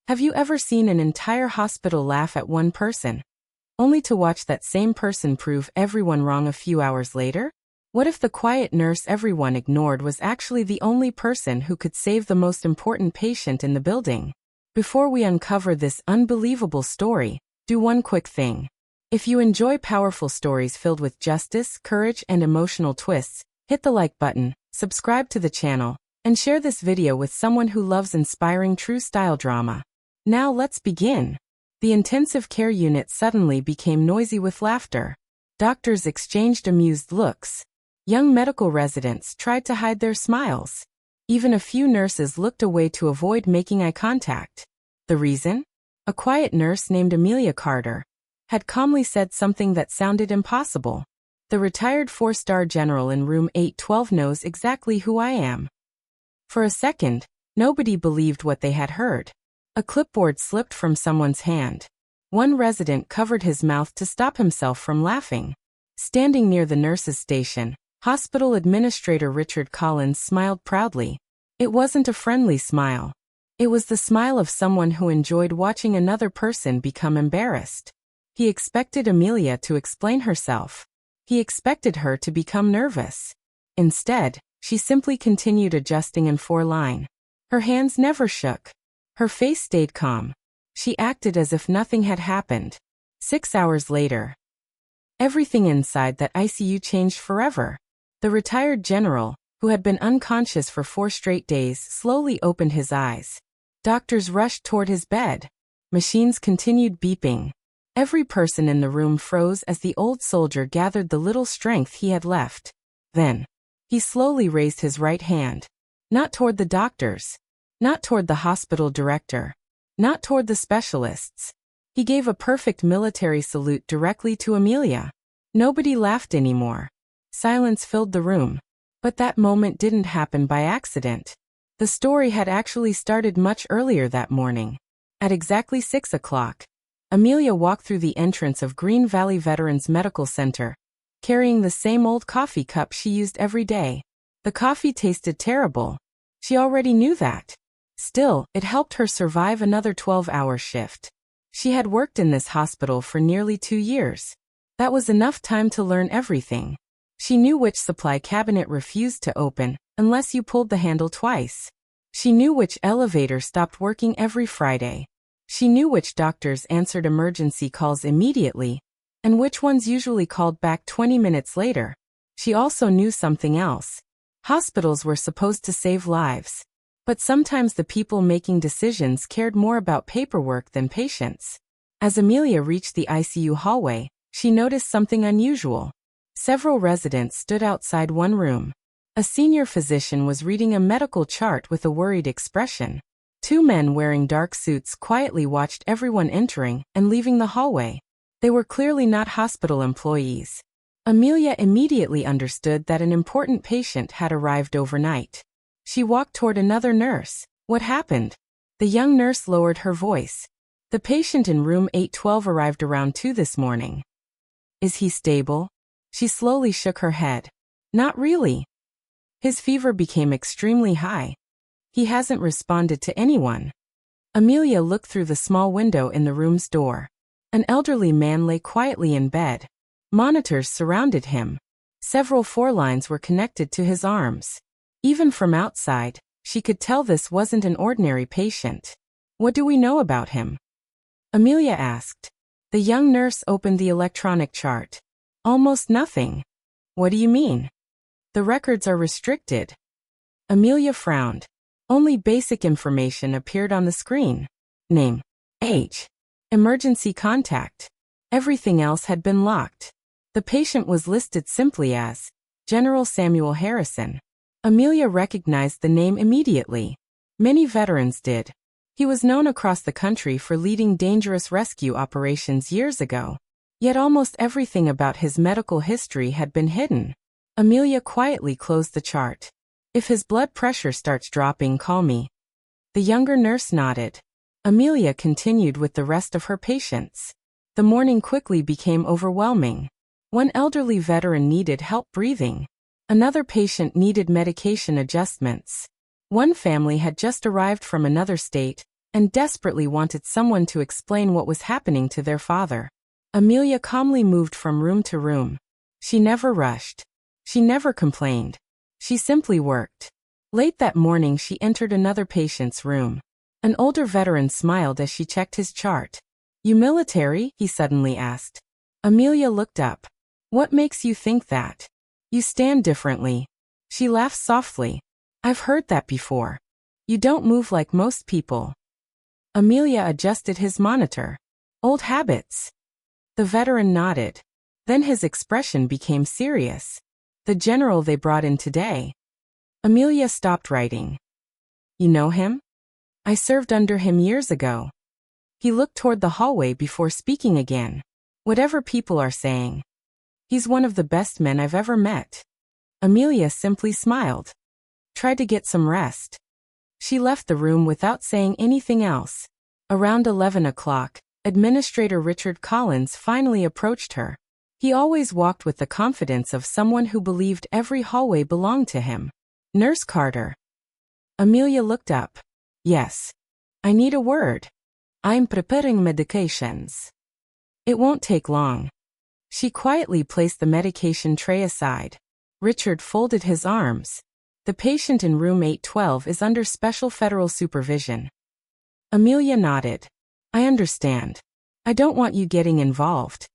Have you ever seen an entire hospital laugh at one person, only to watch that same person prove everyone wrong a few hours later? What if the quiet nurse everyone ignored was actually the only person who could save the most important patient in the building? Before we uncover this unbelievable story, do one quick thing. If you enjoy powerful stories filled with justice, courage, and emotional twists, hit the like button, subscribe to the channel, and share this video with someone who loves inspiring true-style drama. Now let's begin. The intensive care unit suddenly became noisy with laughter. Doctors exchanged amused looks. Young medical residents tried to hide their smiles. Even a few nurses looked away to avoid making eye contact. The reason? A quiet nurse named Amelia Carter had calmly said something that sounded impossible. The retired 4-star general in room 812 knows exactly who I am. For a second, nobody believed what they had heard. A clipboard slipped from someone's hand. One resident covered his mouth to stop himself from laughing. Standing near the nurse's station, hospital administrator Richard Collins smiled proudly. It wasn't a friendly smile. It was the smile of someone who enjoyed watching another person become embarrassed. He expected Amelia to explain herself. He expected her to become nervous. Instead, she simply continued adjusting in 4-line. Her hands never shook. Her face stayed calm. She acted as if nothing had happened. 6 hours later, everything inside that ICU changed forever. The retired general, who had been unconscious for 4 straight days, slowly opened his eyes. Doctors rushed toward his bed. Machines continued beeping. Every person in the room froze as the old soldier gathered the little strength he had left. Then, he slowly raised his right hand. Not toward the doctors. Not toward the hospital director. Not toward the specialists. He gave a perfect military salute directly to Amelia. Nobody laughed anymore. Silence filled the room. But that moment didn't happen by accident. The story had actually started much earlier that morning. At exactly 6 o'clock, Amelia walked through the entrance of Green Valley Veterans Medical Center, carrying the same old coffee cup she used every day. The coffee tasted terrible. She already knew that. Still, it helped her survive another 12-hour shift. She had worked in this hospital for nearly 2 years. That was enough time to learn everything. She knew which supply cabinet refused to open unless you pulled the handle twice. She knew which elevator stopped working every Friday. She knew which doctors answered emergency calls immediately, and which ones usually called back 20 minutes later. She also knew something else. Hospitals were supposed to save lives. But sometimes the people making decisions cared more about paperwork than patients. As Amelia reached the ICU hallway, she noticed something unusual. Several residents stood outside one room. A senior physician was reading a medical chart with a worried expression. 2 men wearing dark suits quietly watched everyone entering and leaving the hallway. They were clearly not hospital employees. Amelia immediately understood that an important patient had arrived overnight. She walked toward another nurse. What happened? The young nurse lowered her voice. The patient in room 812 arrived around 2 this morning. Is he stable? She slowly shook her head. Not really. His fever became extremely high. He hasn't responded to anyone. Amelia looked through the small window in the room's door. An elderly man lay quietly in bed. Monitors surrounded him. Several 4-lines were connected to his arms. Even from outside, she could tell this wasn't an ordinary patient. What do we know about him? Amelia asked. The young nurse opened the electronic chart. Almost nothing. What do you mean? The records are restricted. Amelia frowned. Only basic information appeared on the screen. Name, age, emergency contact. Everything else had been locked. The patient was listed simply as General Samuel Harrison. Amelia recognized the name immediately. Many veterans did. He was known across the country for leading dangerous rescue operations years ago. Yet almost everything about his medical history had been hidden. Amelia quietly closed the chart. If his blood pressure starts dropping, call me. The younger nurse nodded. Amelia continued with the rest of her patients. The morning quickly became overwhelming. One elderly veteran needed help breathing. Another patient needed medication adjustments. One family had just arrived from another state, and desperately wanted someone to explain what was happening to their father. Amelia calmly moved from room to room. She never rushed. She never complained. She simply worked. Late that morning she entered another patient's room. An older veteran smiled as she checked his chart. "You military?" he suddenly asked. Amelia looked up. "What makes you think that? You stand differently." She laughed softly. "I've heard that before. You don't move like most people." Amelia adjusted his monitor. "Old habits." The veteran nodded. Then his expression became serious. "The general they brought in today." Amelia stopped writing. "You know him?" "I served under him years ago." He looked toward the hallway before speaking again. "Whatever people are saying. He's one of the best men I've ever met." Amelia simply smiled. "Try to get some rest." She left the room without saying anything else. Around 11 o'clock, Administrator Richard Collins finally approached her. He always walked with the confidence of someone who believed every hallway belonged to him. "Nurse Carter." Amelia looked up. "Yes. I need a word." "I'm preparing medications." "It won't take long." She quietly placed the medication tray aside. Richard folded his arms. "The patient in room 812 is under special federal supervision." Amelia nodded. "I understand. I don't want you getting involved."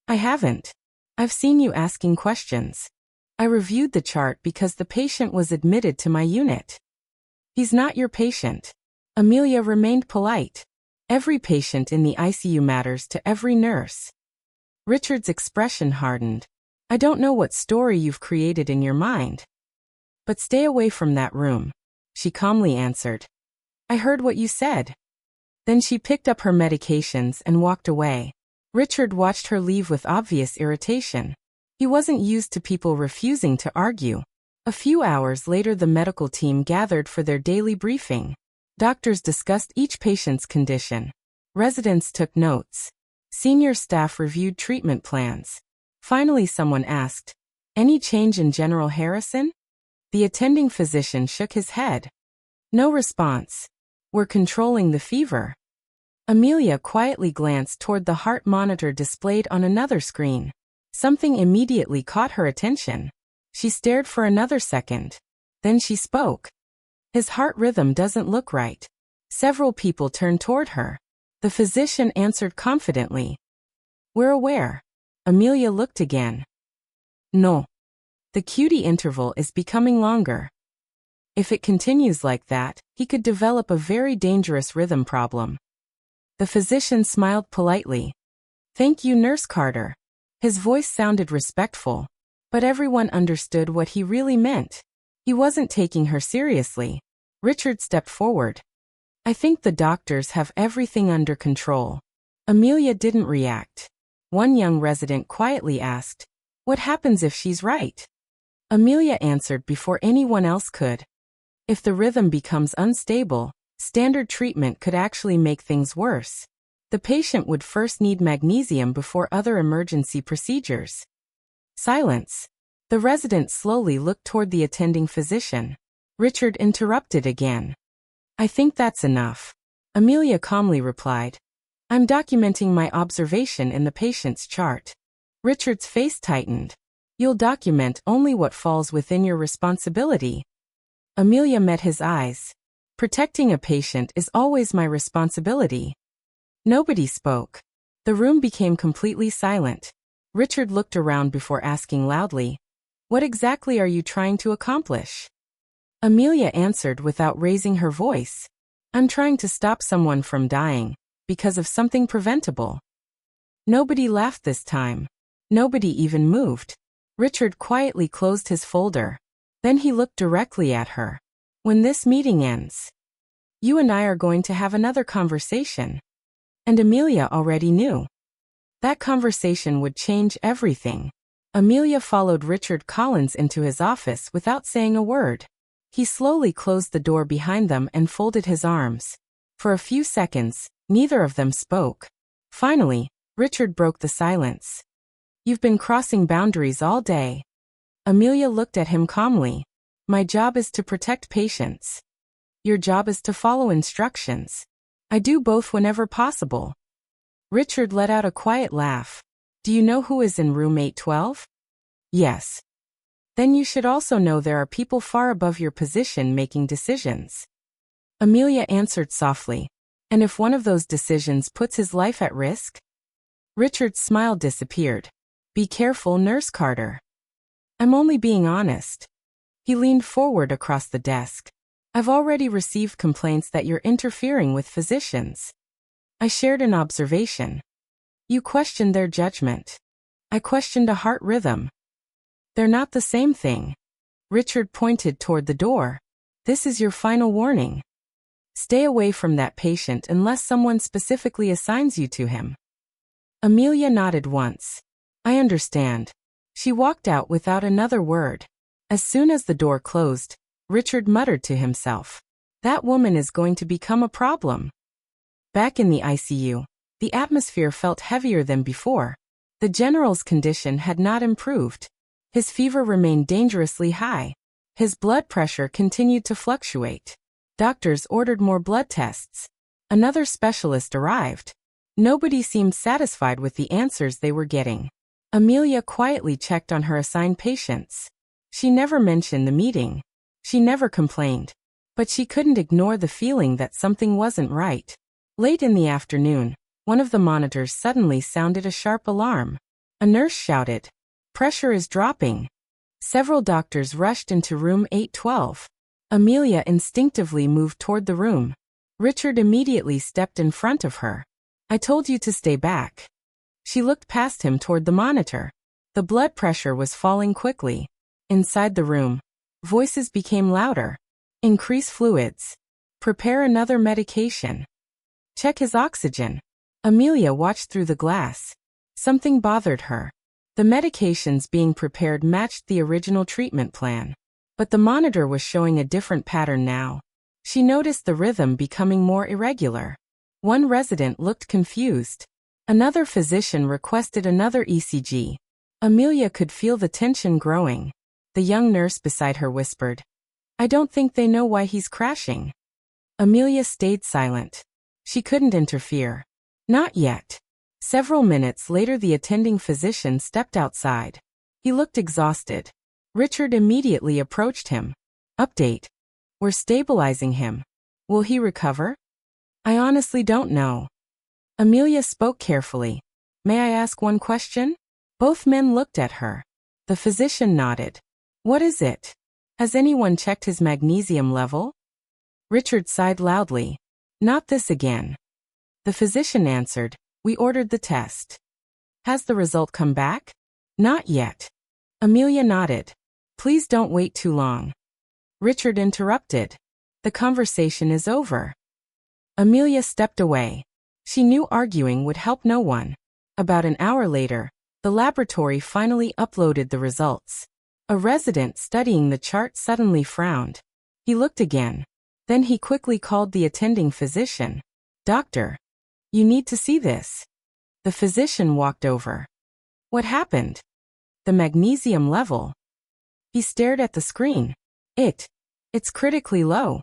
"I haven't. I've seen you asking questions. I reviewed the chart because the patient was admitted to my unit." "He's not your patient." Amelia remained polite. "Every patient in the ICU matters to every nurse." Richard's expression hardened. "I don't know what story you've created in your mind. But stay away from that room," she calmly answered. "I heard what you said." Then she picked up her medications and walked away. Richard watched her leave with obvious irritation. He wasn't used to people refusing to argue. A few hours later the medical team gathered for their daily briefing. Doctors discussed each patient's condition. Residents took notes. Senior staff reviewed treatment plans. Finally someone asked, "Any change in General Harrison?" The attending physician shook his head. "No response. We're controlling the fever." Amelia quietly glanced toward the heart monitor displayed on another screen. Something immediately caught her attention. She stared for another second. Then she spoke. "His heart rhythm doesn't look right." Several people turned toward her. The physician answered confidently, "We're aware." Amelia looked again. "No. The QT interval is becoming longer. If it continues like that, he could develop a very dangerous rhythm problem." The physician smiled politely. "Thank you, Nurse Carter." His voice sounded respectful, but everyone understood what he really meant. He wasn't taking her seriously. Richard stepped forward. "I think the doctors have everything under control." Amelia didn't react. One young resident quietly asked, "What happens if she's right?" Amelia answered before anyone else could. "If the rhythm becomes unstable, standard treatment could actually make things worse. The patient would first need magnesium before other emergency procedures." Silence. The resident slowly looked toward the attending physician. Richard interrupted again. "I think that's enough." Amelia calmly replied, "I'm documenting my observation in the patient's chart." Richard's face tightened. "You'll document only what falls within your responsibility." Amelia met his eyes. "Protecting a patient is always my responsibility." Nobody spoke. The room became completely silent. Richard looked around before asking loudly, "What exactly are you trying to accomplish?" Amelia answered without raising her voice, "I'm trying to stop someone from dying, because of something preventable." Nobody laughed this time. Nobody even moved. Richard quietly closed his folder. Then he looked directly at her. "When this meeting ends, you and I are going to have another conversation." And Amelia already knew. That conversation would change everything. Amelia followed Richard Collins into his office without saying a word. He slowly closed the door behind them and folded his arms. For a few seconds, neither of them spoke. Finally, Richard broke the silence. "You've been crossing boundaries all day." Amelia looked at him calmly. "My job is to protect patients. Your job is to follow instructions." I do both whenever possible. Richard let out a quiet laugh. Do you know who is in room 812? Yes. Then you should also know there are people far above your position making decisions. Amelia answered softly. And if one of those decisions puts his life at risk? Richard's smile disappeared. Be careful, Nurse Carter. I'm only being honest. He leaned forward across the desk. I've already received complaints that you're interfering with physicians. I shared an observation. You questioned their judgment. I questioned a heart rhythm. They're not the same thing. Richard pointed toward the door. This is your final warning. Stay away from that patient unless someone specifically assigns you to him. Amelia nodded once. I understand. She walked out without another word. As soon as the door closed, Richard muttered to himself. That woman is going to become a problem. Back in the ICU, the atmosphere felt heavier than before. The general's condition had not improved. His fever remained dangerously high. His blood pressure continued to fluctuate. Doctors ordered more blood tests. Another specialist arrived. Nobody seemed satisfied with the answers they were getting. Amelia quietly checked on her assigned patients. She never mentioned the meeting. She never complained. But she couldn't ignore the feeling that something wasn't right. Late in the afternoon, one of the monitors suddenly sounded a sharp alarm. A nurse shouted, "Pressure is dropping." Several doctors rushed into room 812. Amelia instinctively moved toward the room. Richard immediately stepped in front of her. I told you to stay back. She looked past him toward the monitor. The blood pressure was falling quickly. Inside the room, voices became louder. Increase fluids. Prepare another medication. Check his oxygen. Amelia watched through the glass. Something bothered her. The medications being prepared matched the original treatment plan. But the monitor was showing a different pattern now. She noticed the rhythm becoming more irregular. One resident looked confused. Another physician requested another ECG. Amelia could feel the tension growing. The young nurse beside her whispered, I don't think they know why he's crashing. Amelia stayed silent. She couldn't interfere. Not yet. Several minutes later, the attending physician stepped outside. He looked exhausted. Richard immediately approached him. Update. We're stabilizing him. Will he recover? I honestly don't know. Amelia spoke carefully. May I ask one question? Both men looked at her. The physician nodded. What is it? Has anyone checked his magnesium level? Richard sighed loudly. Not this again. The physician answered, We ordered the test. Has the result come back? Not yet. Amelia nodded. Please don't wait too long. Richard interrupted. The conversation is over. Amelia stepped away. She knew arguing would help no one. About an hour later, the laboratory finally uploaded the results. A resident studying the chart suddenly frowned. He looked again. Then he quickly called the attending physician. Doctor, you need to see this. The physician walked over. What happened? The magnesium level. He stared at the screen. It's critically low.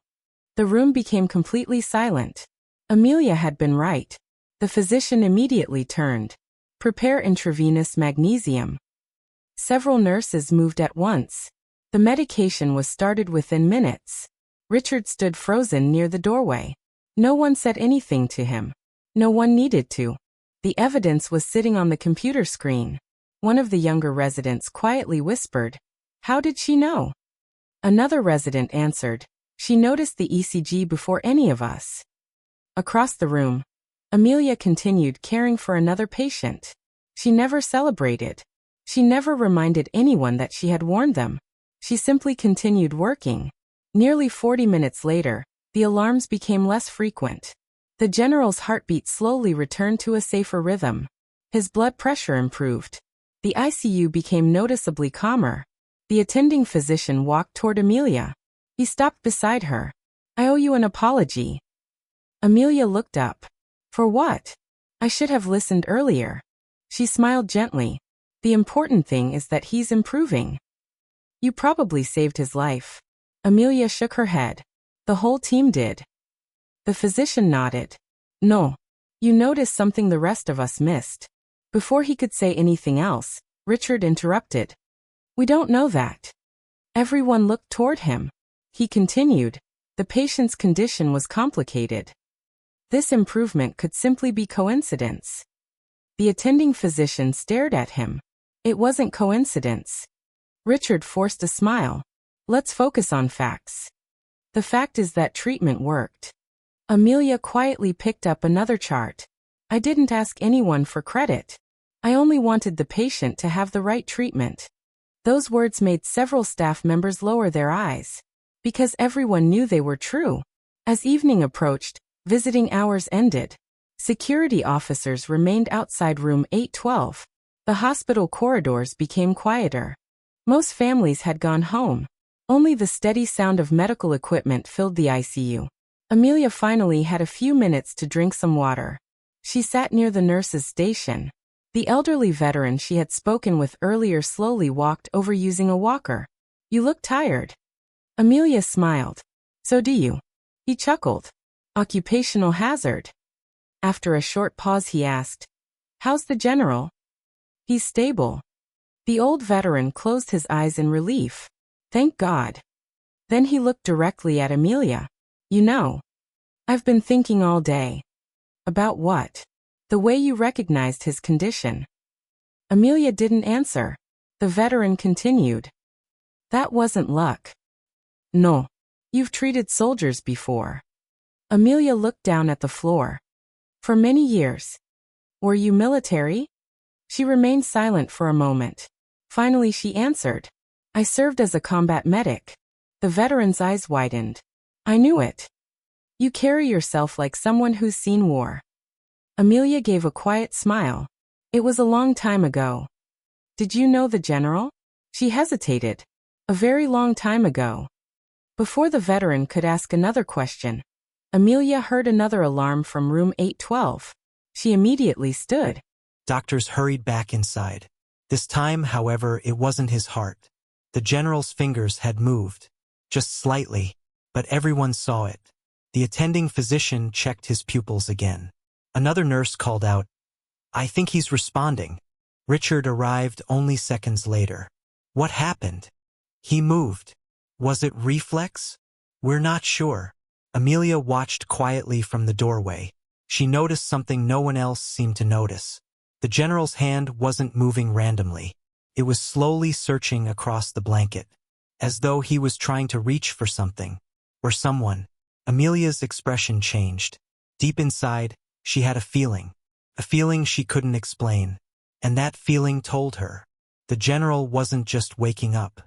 The room became completely silent. Amelia had been right. The physician immediately turned. Prepare intravenous magnesium. Several nurses moved at once. The medication was started within minutes. Richard stood frozen near the doorway. No one said anything to him. No one needed to. The evidence was sitting on the computer screen. One of the younger residents quietly whispered, How did she know? Another resident answered, She noticed the ECG before any of us. Across the room, Amelia continued caring for another patient. She never celebrated. She never reminded anyone that she had warned them. She simply continued working. Nearly 40 minutes later, the alarms became less frequent. The general's heartbeat slowly returned to a safer rhythm. His blood pressure improved. The ICU became noticeably calmer. The attending physician walked toward Amelia. He stopped beside her. I owe you an apology. Amelia looked up. For what? I should have listened earlier. She smiled gently. The important thing is that he's improving. You probably saved his life. Amelia shook her head. The whole team did. The physician nodded. No. You noticed something the rest of us missed. Before he could say anything else, Richard interrupted. We don't know that. Everyone looked toward him. He continued. The patient's condition was complicated. This improvement could simply be coincidence. The attending physician stared at him. It wasn't coincidence. Richard forced a smile. Let's focus on facts. The fact is that treatment worked. Amelia quietly picked up another chart. I didn't ask anyone for credit. I only wanted the patient to have the right treatment. Those words made several staff members lower their eyes. Because everyone knew they were true. As evening approached, visiting hours ended. Security officers remained outside room 812. The hospital corridors became quieter. Most families had gone home. Only the steady sound of medical equipment filled the ICU. Amelia finally had a few minutes to drink some water. She sat near the nurse's station. The elderly veteran she had spoken with earlier slowly walked over using a walker. You look tired. Amelia smiled. So do you. He chuckled. Occupational hazard. After a short pause he asked, how's the general? He's stable. The old veteran closed his eyes in relief. Thank God. Then he looked directly at Amelia. You know, I've been thinking all day. About what? The way you recognized his condition. Amelia didn't answer. The veteran continued. That wasn't luck. No. You've treated soldiers before. Amelia looked down at the floor. For many years. Were you military? She remained silent for a moment. Finally she answered. I served as a combat medic. The veteran's eyes widened. I knew it. You carry yourself like someone who's seen war. Amelia gave a quiet smile. It was a long time ago. Did you know the general? She hesitated. A very long time ago. Before the veteran could ask another question, Amelia heard another alarm from room 812. She immediately stood. Doctors hurried back inside. This time, however, it wasn't his heart. The general's fingers had moved. Just slightly, but everyone saw it. The attending physician checked his pupils again. Another nurse called out, I think he's responding. Richard arrived only seconds later. What happened? He moved. Was it reflex? We're not sure. Amelia watched quietly from the doorway. She noticed something no one else seemed to notice. The general's hand wasn't moving randomly. It was slowly searching across the blanket, as though he was trying to reach for something, or someone. Amelia's expression changed. Deep inside, she had a feeling she couldn't explain, and that feeling told her. The general wasn't just waking up.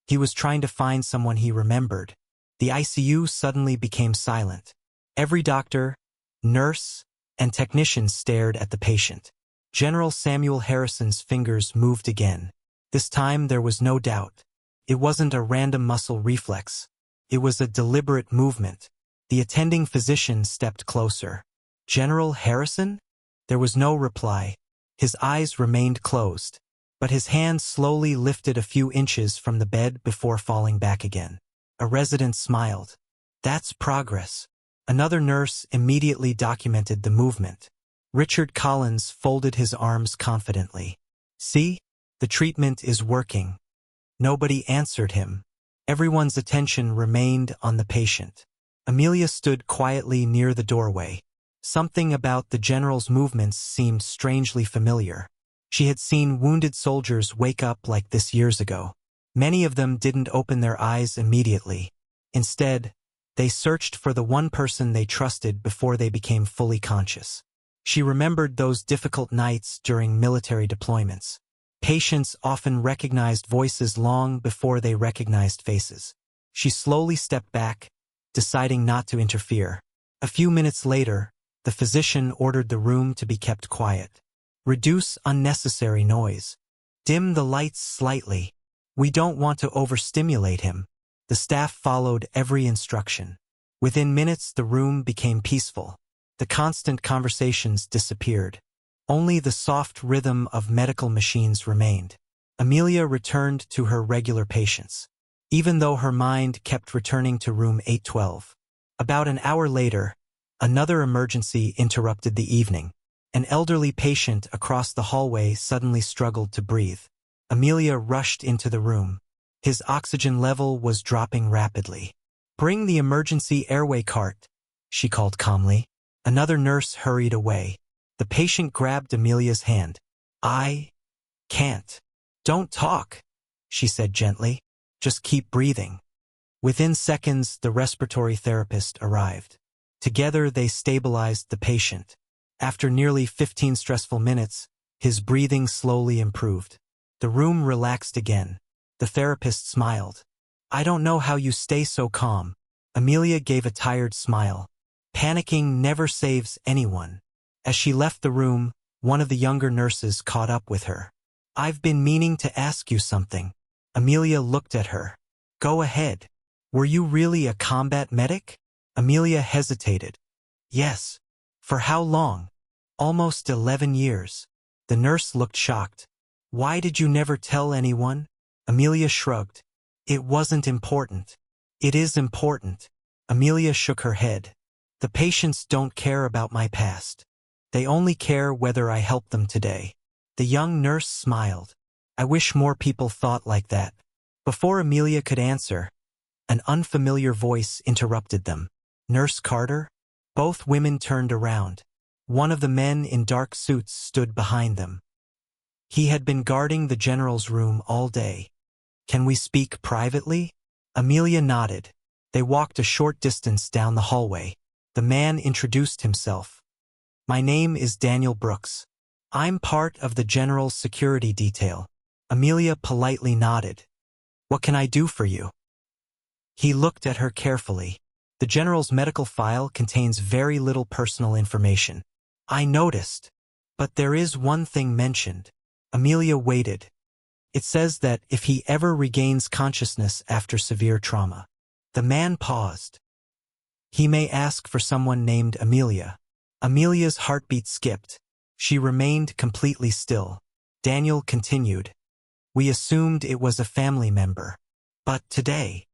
He was trying to find someone he remembered. The ICU suddenly became silent. Every doctor, nurse, and technician stared at the patient. General Samuel Harrison's fingers moved again. This time there was no doubt. It wasn't a random muscle reflex. It was a deliberate movement. The attending physician stepped closer. General Harrison? There was no reply. His eyes remained closed, but his hand slowly lifted a few inches from the bed before falling back again. A resident smiled. That's progress. Another nurse immediately documented the movement. Richard Collins folded his arms confidently. See? The treatment is working. Nobody answered him. Everyone's attention remained on the patient. Amelia stood quietly near the doorway. Something about the general's movements seemed strangely familiar. She had seen wounded soldiers wake up like this years ago. Many of them didn't open their eyes immediately. Instead, they searched for the one person they trusted before they became fully conscious. She remembered those difficult nights during military deployments. Patients often recognized voices long before they recognized faces. She slowly stepped back, deciding not to interfere. A few minutes later, the physician ordered the room to be kept quiet. Reduce unnecessary noise. Dim the lights slightly. We don't want to overstimulate him. The staff followed every instruction. Within minutes, the room became peaceful. The constant conversations disappeared. Only the soft rhythm of medical machines remained. Amelia returned to her regular patients, even though her mind kept returning to room 812. About an hour later, Another emergency interrupted the evening. An elderly patient across the hallway suddenly struggled to breathe. Amelia rushed into the room. His oxygen level was dropping rapidly. "Bring the emergency airway cart," she called calmly. Another nurse hurried away. The patient grabbed Amelia's hand. "I can't." "Don't talk," she said gently. "Just keep breathing." Within seconds, the respiratory therapist arrived. Together, they stabilized the patient. After nearly 15 stressful minutes, his breathing slowly improved. The room relaxed again. The therapist smiled. "I don't know how you stay so calm." Amelia gave a tired smile. Panicking never saves anyone. As she left the room, one of the younger nurses caught up with her. "I've been meaning to ask you something." Amelia looked at her. "Go ahead. Were you really a combat medic?" Amelia hesitated. "Yes." "For how long?" "Almost 11 years. The nurse looked shocked. "Why did you never tell anyone?" Amelia shrugged. "It wasn't important." "It is important." Amelia shook her head. "The patients don't care about my past. They only care whether I help them today." The young nurse smiled. "I wish more people thought like that." Before Amelia could answer, an unfamiliar voice interrupted them. "Nurse Carter?" Both women turned around. One of the men in dark suits stood behind them. He had been guarding the general's room all day. "Can we speak privately?" Amelia nodded. They walked a short distance down the hallway. The man introduced himself. "My name is Daniel Brooks. I'm part of the general's security detail." Amelia politely nodded. "What can I do for you?" He looked at her carefully. The general's medical file contains very little personal information. "I noticed. But there is one thing mentioned." Amelia waited. "It says that if he ever regains consciousness after severe trauma." The man paused. "He may ask for someone named Amelia." Amelia's heartbeat skipped. She remained completely still. Daniel continued. "We assumed it was a family member. But today—"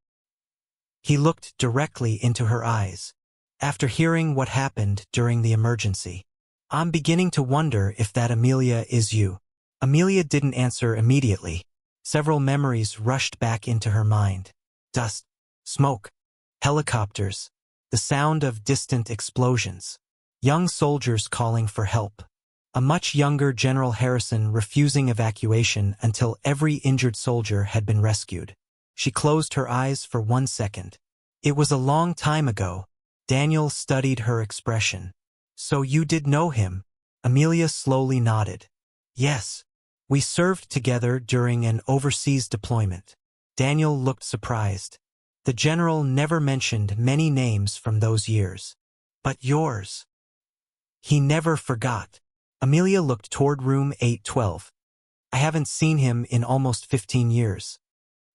He looked directly into her eyes. "After hearing what happened during the emergency, I'm beginning to wonder if that Amelia is you." Amelia didn't answer immediately. Several memories rushed back into her mind. Dust, smoke, helicopters, the sound of distant explosions, young soldiers calling for help, a much younger General Harrison refusing evacuation until every injured soldier had been rescued. She closed her eyes for 1 second. It was a long time ago. Daniel studied her expression. "So you did know him?" Amelia slowly nodded. "Yes. We served together during an overseas deployment." Daniel looked surprised. The general never mentioned many names from those years. "But yours?" He never forgot. Amelia looked toward room 812. "I haven't seen him in almost 15 years.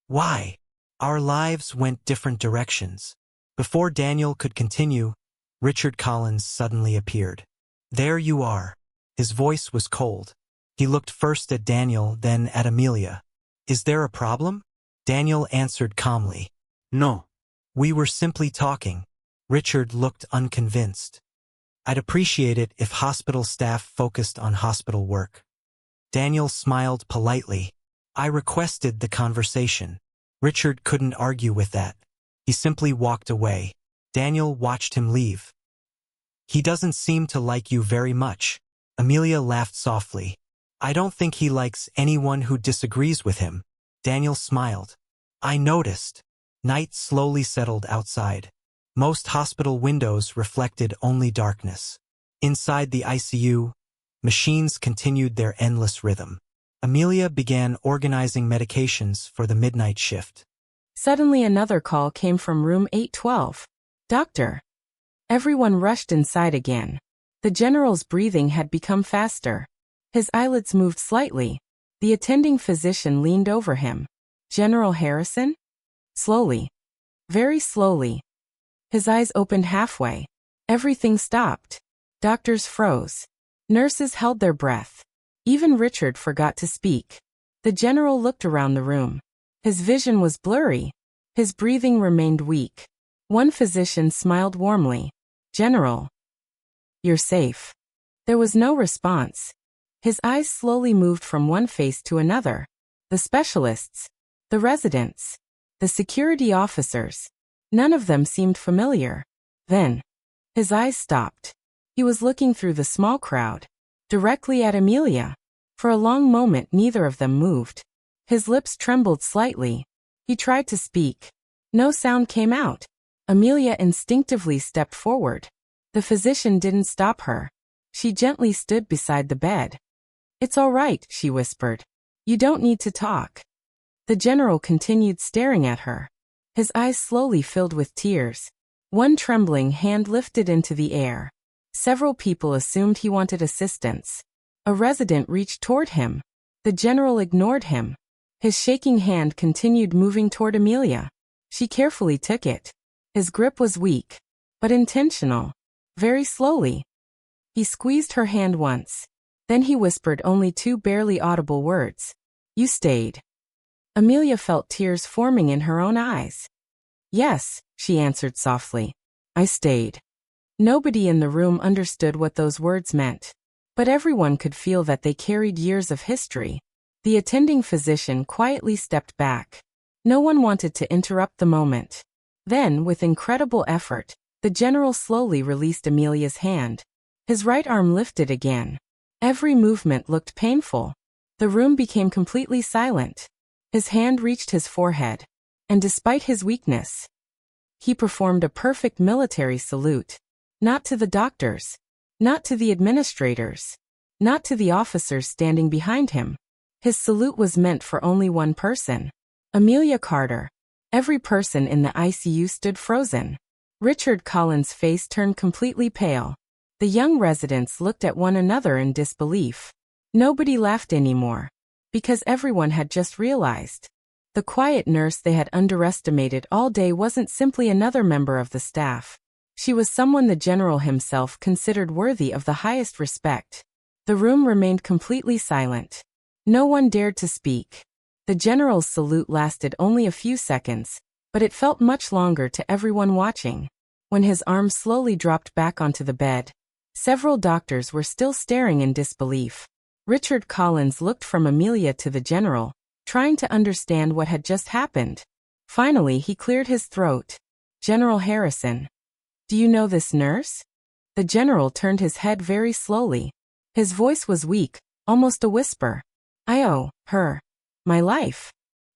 "Why?" "Our lives went different directions." Before Daniel could continue, Richard Collins suddenly appeared. "There you are." His voice was cold. He looked first at Daniel, then at Amelia. "Is there a problem?" Daniel answered calmly. "No. We were simply talking." Richard looked unconvinced. "I'd appreciate it if hospital staff focused on hospital work." Daniel smiled politely. "I requested the conversation." Richard couldn't argue with that. He simply walked away. Daniel watched him leave. "He doesn't seem to like you very much." Amelia laughed softly. "I don't think he likes anyone who disagrees with him." Daniel smiled. "I noticed." Night slowly settled outside. Most hospital windows reflected only darkness. Inside the ICU, machines continued their endless rhythm. Amelia began organizing medications for the midnight shift. Suddenly another call came from room 812. "Doctor." Everyone rushed inside again. The general's breathing had become faster. His eyelids moved slightly. The attending physician leaned over him. "General Harrison?" Slowly. Very slowly. His eyes opened halfway. Everything stopped. Doctors froze. Nurses held their breath. Even Richard forgot to speak. The general looked around the room. His vision was blurry. His breathing remained weak. One physician smiled warmly. "General, You're safe. There was no response. His eyes slowly moved from one face to another. The specialists, the residents, the security officers. None of them seemed familiar. Then, his eyes stopped. He was looking through the small crowd, directly at Amelia. For a long moment neither of them moved. His lips trembled slightly. He tried to speak. No sound came out. Amelia instinctively stepped forward. The physician didn't stop her. She gently stood beside the bed. "It's all right," she whispered. "You don't need to talk." The general continued staring at her. His eyes slowly filled with tears. One trembling hand lifted into the air. Several people assumed he wanted assistance. A resident reached toward him. The general ignored him. His shaking hand continued moving toward Amelia. She carefully took it. His grip was weak, but intentional. Very slowly. He squeezed her hand once. Then he whispered only two barely audible words. "You stayed." Amelia felt tears forming in her own eyes. "Yes," she answered softly. "I stayed." Nobody in the room understood what those words meant. But everyone could feel that they carried years of history. The attending physician quietly stepped back. No one wanted to interrupt the moment. Then, with incredible effort, the general slowly released Amelia's hand. His right arm lifted again. Every movement looked painful. The room became completely silent. His hand reached his forehead. And despite his weakness, he performed a perfect military salute. Not to the doctors. Not to the administrators. Not to the officers standing behind him. His salute was meant for only one person. Amelia Carter. Every person in the ICU stood frozen. Richard Collins' face turned completely pale. The young residents looked at one another in disbelief. Nobody laughed anymore. Because everyone had just realized. The quiet nurse they had underestimated all day wasn't simply another member of the staff. She was someone the general himself considered worthy of the highest respect. The room remained completely silent. No one dared to speak. The general's salute lasted only a few seconds, but it felt much longer to everyone watching. When his arm slowly dropped back onto the bed, several doctors were still staring in disbelief. Richard Collins looked from Amelia to the general, trying to understand what had just happened. Finally, he cleared his throat. "General Harrison. Do you know this nurse?" The general turned his head very slowly. His voice was weak, almost a whisper. "I owe her my life."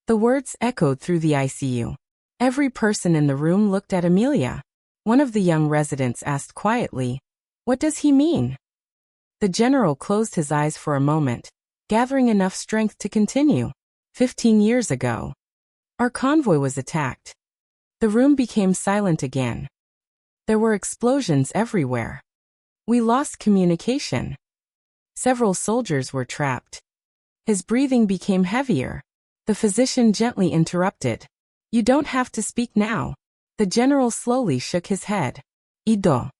The words echoed through the ICU. Every person in the room looked at Amelia. One of the young residents asked quietly, "What does he mean?" The general closed his eyes for a moment, gathering enough strength to continue. 15 years ago, our convoy was attacked. The room became silent again. There were explosions everywhere. We lost communication. Several soldiers were trapped. His breathing became heavier. The physician gently interrupted. "You don't have to speak now." The general slowly shook his head. "Ido."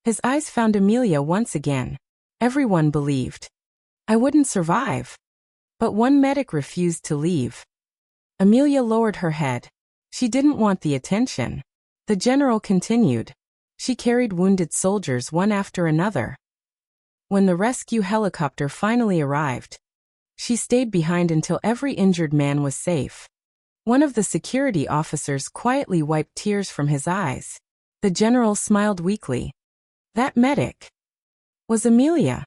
His eyes found Amelia once again. Everyone believed I wouldn't survive. But one medic refused to leave. Amelia lowered her head. She didn't want the attention. The general continued. She carried wounded soldiers one after another. When the rescue helicopter finally arrived, she stayed behind until every injured man was safe. One of the security officers quietly wiped tears from his eyes. The general smiled weakly. That medic was Amelia.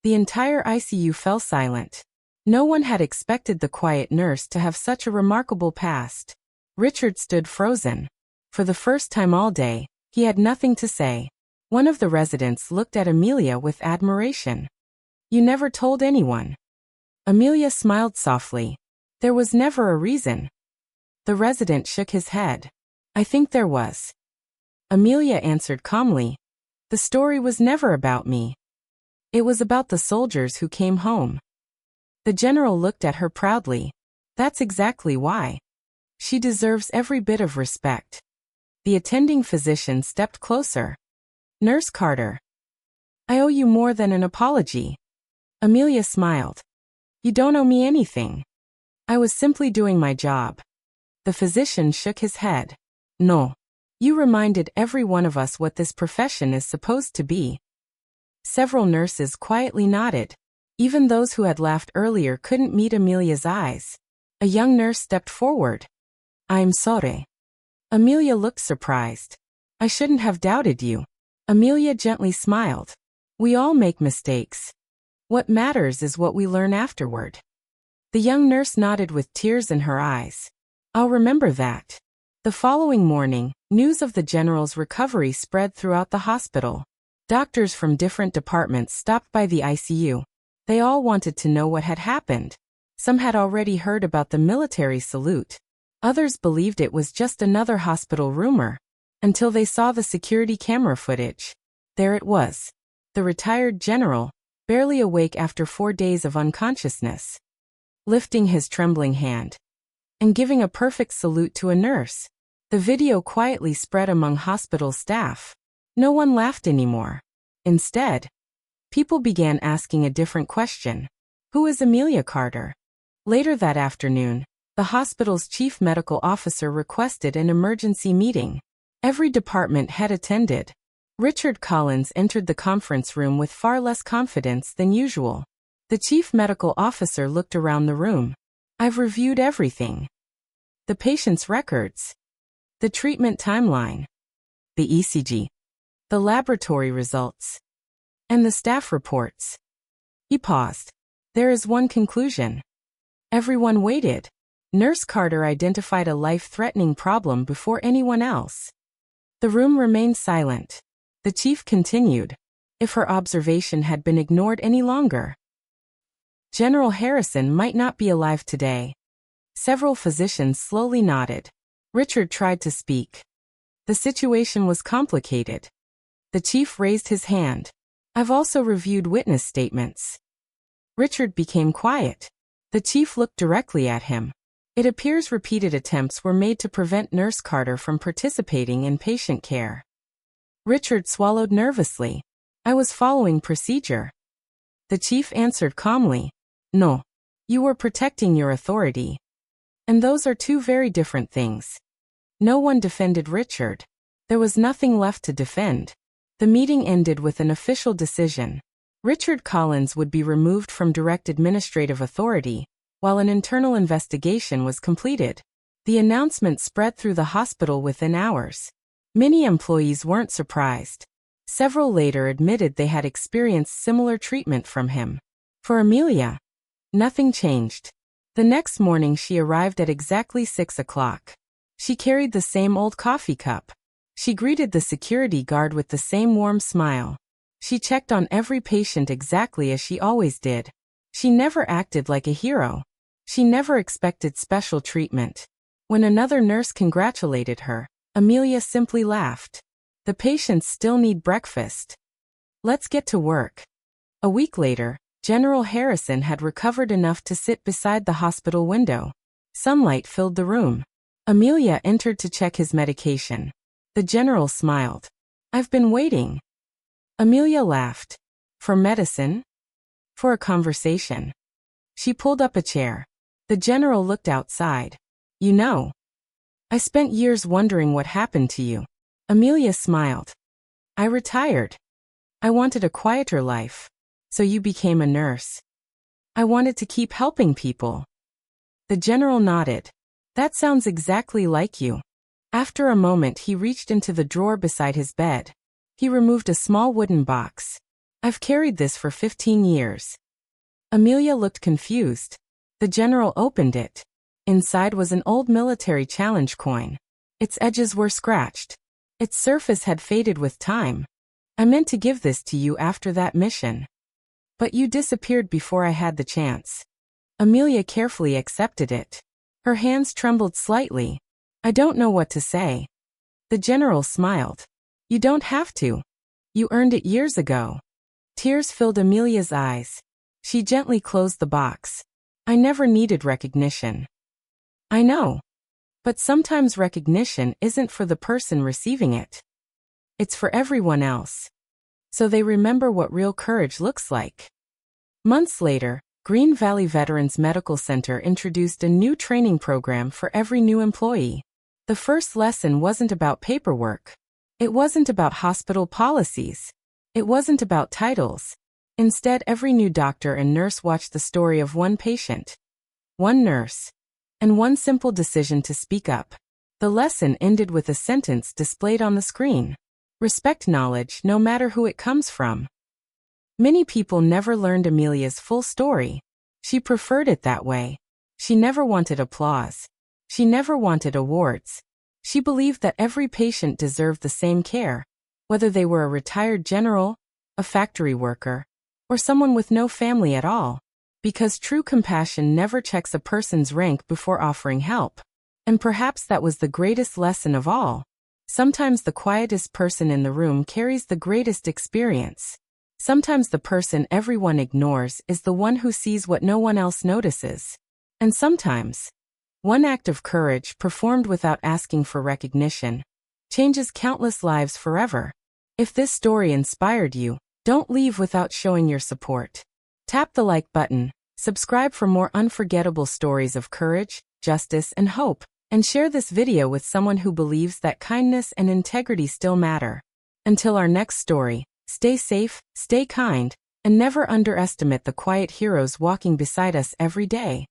The entire ICU fell silent. No one had expected the quiet nurse to have such a remarkable past. Richard stood frozen. For the first time all day, he had nothing to say. One of the residents looked at Amelia with admiration. "You never told anyone." Amelia smiled softly. "There was never a reason." The resident shook his head. "I think there was." Amelia answered calmly. "The story was never about me. It was about the soldiers who came home." The general looked at her proudly. "That's exactly why. She deserves every bit of respect." The attending physician stepped closer. "Nurse Carter, I owe you more than an apology." Amelia smiled. "You don't owe me anything. I was simply doing my job." The physician shook his head. "No. You reminded every one of us what this profession is supposed to be. Several nurses quietly nodded. Even those who had laughed earlier couldn't meet Amelia's eyes. A young nurse stepped forward. "I'm sorry." Amelia looked surprised. "I shouldn't have doubted you." Amelia gently smiled. "We all make mistakes. What matters is what we learn afterward." The young nurse nodded with tears in her eyes. "I'll remember that." The following morning, news of the general's recovery spread throughout the hospital. Doctors from different departments stopped by the ICU. They all wanted to know what had happened. Some had already heard about the military salute. Others believed it was just another hospital rumor. Until they saw the security camera footage. There it was. The retired general, barely awake after 4 days of unconsciousness, lifting his trembling hand and giving a perfect salute to a nurse. The video quietly spread among hospital staff. No one laughed anymore. Instead, people began asking a different question. Who is Amelia Carter? Later that afternoon, the hospital's chief medical officer requested an emergency meeting. Every department head attended. Richard Collins entered the conference room with far less confidence than usual. The chief medical officer looked around the room. "I've reviewed everything. The patient's records. The treatment timeline. The ECG. The laboratory results. And the staff reports." He paused. "There is one conclusion." Everyone waited. Nurse Carter identified a life-threatening problem before anyone else. The room remained silent. The chief continued. If her observation had been ignored any longer, General Harrison might not be alive today. Several physicians slowly nodded. Richard tried to speak. The situation was complicated. The chief raised his hand. "I've also reviewed witness statements." Richard became quiet. The chief looked directly at him. "It appears repeated attempts were made to prevent Nurse Carter from participating in patient care." Richard swallowed nervously. "I was following procedure." The chief answered calmly. "No. You were protecting your authority. And those are two very different things." No one defended Richard. There was nothing left to defend. The meeting ended with an official decision. Richard Collins would be removed from direct administrative authority, while an internal investigation was completed. The announcement spread through the hospital within hours. Many employees weren't surprised. Several later admitted they had experienced similar treatment from him. For Amelia, nothing changed. The next morning she arrived at exactly 6 o'clock. She carried the same old coffee cup. She greeted the security guard with the same warm smile. She checked on every patient exactly as she always did. She never acted like a hero. She never expected special treatment. When another nurse congratulated her, Amelia simply laughed. "The patients still need breakfast. Let's get to work." A week later, General Harrison had recovered enough to sit beside the hospital window. Sunlight filled the room. Amelia entered to check his medication. The general smiled. "I've been waiting." Amelia laughed. "For medicine? For a conversation?" She pulled up a chair. The general looked outside. "You know, I spent years wondering what happened to you." Amelia smiled. "I retired. I wanted a quieter life. So you became a nurse." "I wanted to keep helping people." The general nodded. "That sounds exactly like you." After a moment he reached into the drawer beside his bed. He removed a small wooden box. "I've carried this for 15 years. Amelia looked confused. The general opened it. Inside was an old military challenge coin. Its edges were scratched. Its surface had faded with time. "I meant to give this to you after that mission. But you disappeared before I had the chance." Amelia carefully accepted it. Her hands trembled slightly. "I don't know what to say." The general smiled. "You don't have to. You earned it years ago." Tears filled Amelia's eyes. She gently closed the box. "I never needed recognition." "I know. But sometimes recognition isn't for the person receiving it. It's for everyone else. So they remember what real courage looks like." Months later, Green Valley Veterans Medical Center introduced a new training program for every new employee. The first lesson wasn't about paperwork. It wasn't about hospital policies. It wasn't about titles. Instead, every new doctor and nurse watched the story of one patient, one nurse, and one simple decision to speak up. The lesson ended with a sentence displayed on the screen. Respect knowledge, no matter who it comes from. Many people never learned Amelia's full story. She preferred it that way. She never wanted applause. She never wanted awards. She believed that every patient deserved the same care, whether they were a retired general, a factory worker, or someone with no family at all. Because true compassion never checks a person's rank before offering help. And perhaps that was the greatest lesson of all. Sometimes the quietest person in the room carries the greatest experience. Sometimes the person everyone ignores is the one who sees what no one else notices. And sometimes, one act of courage performed without asking for recognition changes countless lives forever. If this story inspired you, don't leave without showing your support. Tap the like button, subscribe for more unforgettable stories of courage, justice, and hope, and share this video with someone who believes that kindness and integrity still matter. Until our next story, stay safe, stay kind, and never underestimate the quiet heroes walking beside us every day.